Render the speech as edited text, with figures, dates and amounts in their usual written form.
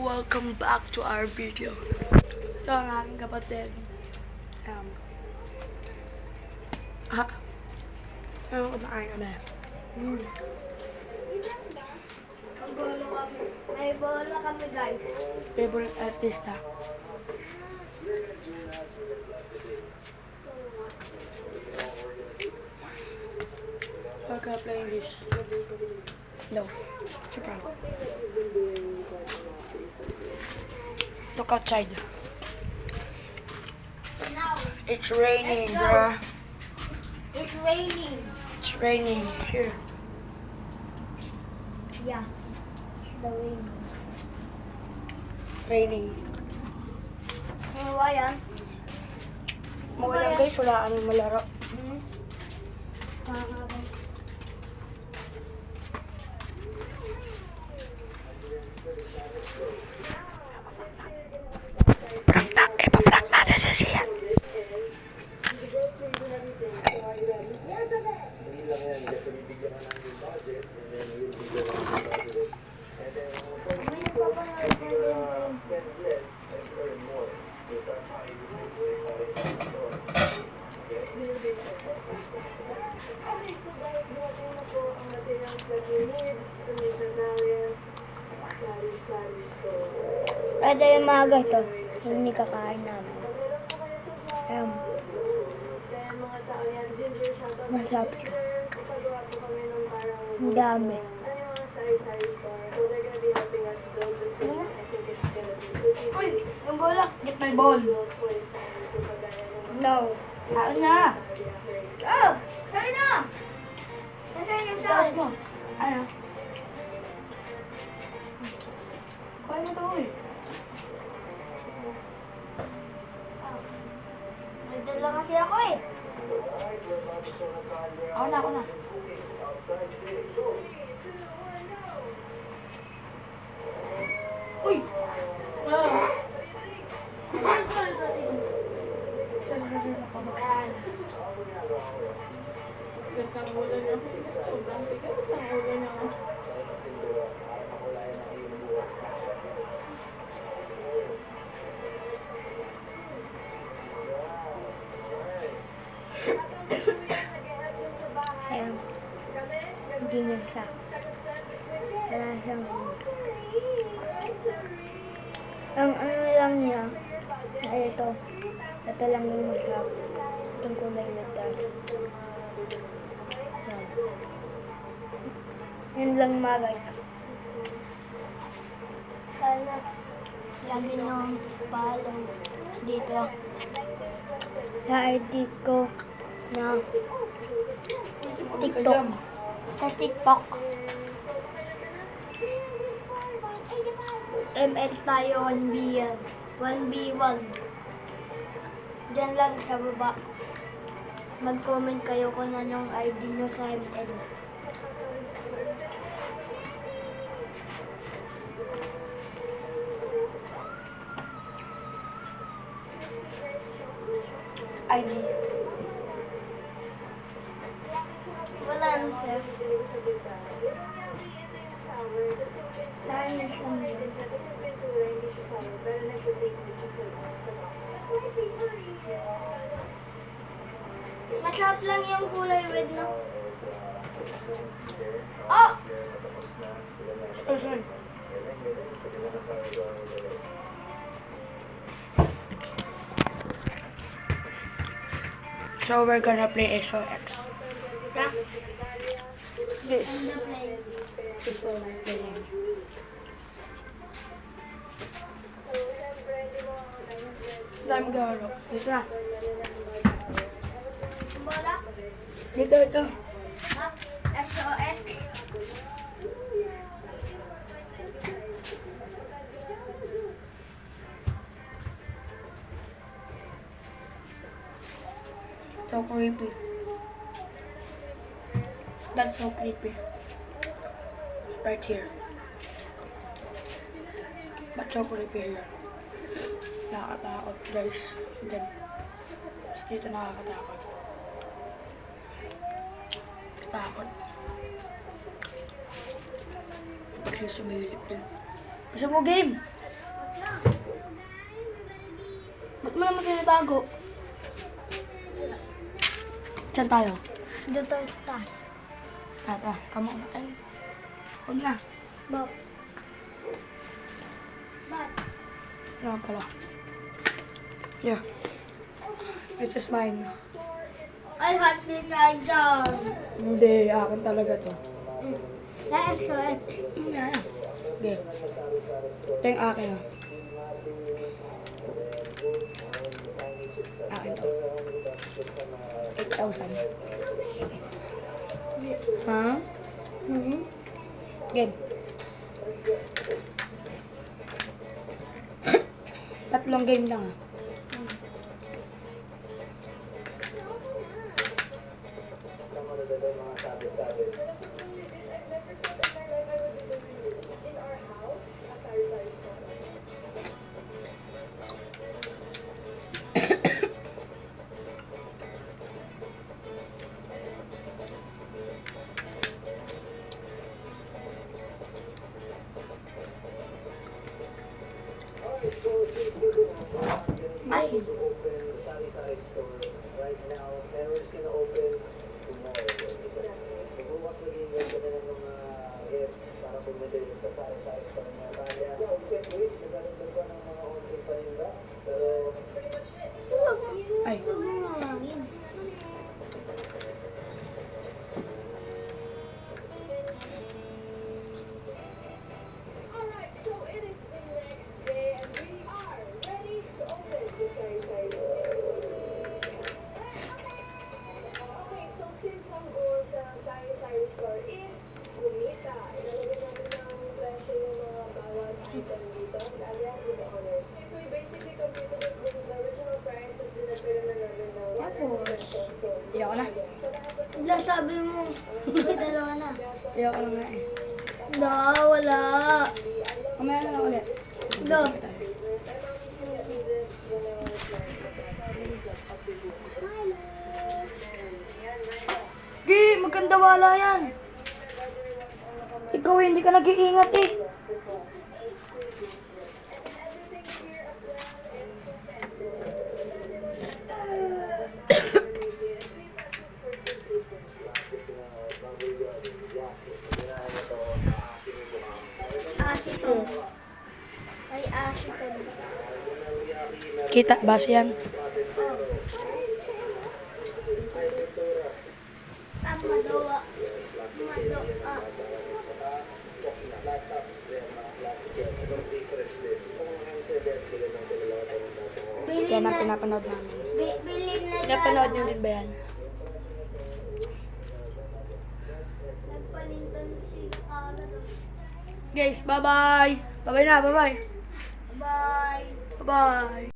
welcome back to our video. Ito ang aking kapatid. Kumakain kami. May bola kami, guys. Favorite artista. Pagka play English. No. It's a prank. Look outside. It's raining, bro. It's raining. It's raining here. Yeah. It's the rain. Raining. Ano ba yan? Mawalan guys, wala kaming malaro. Ipaprank natin sa siya. Pwede yung mga ganito. Hindi kakain namin. Masarap siya. Ang dami. Uy! Yung bola! Get my ball! No! Kain na! Oh! Kain na! Nasaan yung Taas saan? mo! Ano? Kain mo to, uy! Nagdala kasi ako eh. Ako na. Uy! Sorry, nakabaksan. Ang ulo niya. Sobrang tigas ang ulo niya. Ayan. Hindi niya siya. Wala siyang ang ano lang niya ay ito. Ito lang yung masarap. Itong kulay na tayo. Yan. Yun lang mga guys. Sana lagi niyong follow dito sa ID ko na TikTok. Sa TikTok. ML tayo 1B1. 1B1. Diyan lang sa baba. Mag-comment kayo kung anong ID nyo sa ML. ID. Wala na siya. Saan na siya ngayon? Masarap lang yung kulay red na. Oh! Oh, sorry. So we're gonna play SOX. Yeah. This is what I'm playing. Dami gawalo. Dito na. Bola? Dito. Ha? SOX? So creepy. That's so creepy. Right here. But so creepy here. Nakakatakot guys. Then, dito nakakatakot. Takot. Bigla sumilip din. Gusto mo game? Ba't mo naman tinatago? Saan tayo? Dito sa taas. Tata, kamo na. Ay, huwag na. Bak. Ba't? Yan pala. Yeah. This is mine. Ay, hati tayo dyan. Hindi, akin talaga to. Na-extra. Yeah. Okay. Ito yung akin. Akin to. 8,000. Ha? Game. Tatlong game lang ah. Ay! Ay! Huwag mo mawagin. Alright, so it is the next day and we are ready to open the sari-sari store. Okay, so since ang goal sa sari-sari store is kumita, ilalagay namin ng presyo yung mga bawat item dito sa alias with the owners. So we basically computed it with the original price tapos dinapira na namin ng 100 pesos. So, Ayoko na. Wala, sabi mo. May dalawa na. Ayoko na nga eh. Wala. Mamaya na lang ulit. Wala. Di, maganda wala yan. Ikaw hindi ka nag-iingat eh. Asiton. Ay, asiton. Kita, base yan. Madoa. Bili Yan ang na. pinapanood namin. Bili na. Pinapanood nyo din ba yan? Nagpalintan si Carlo. Guys, bye-bye. Bye-bye na, bye-bye. Bye. Bye-bye.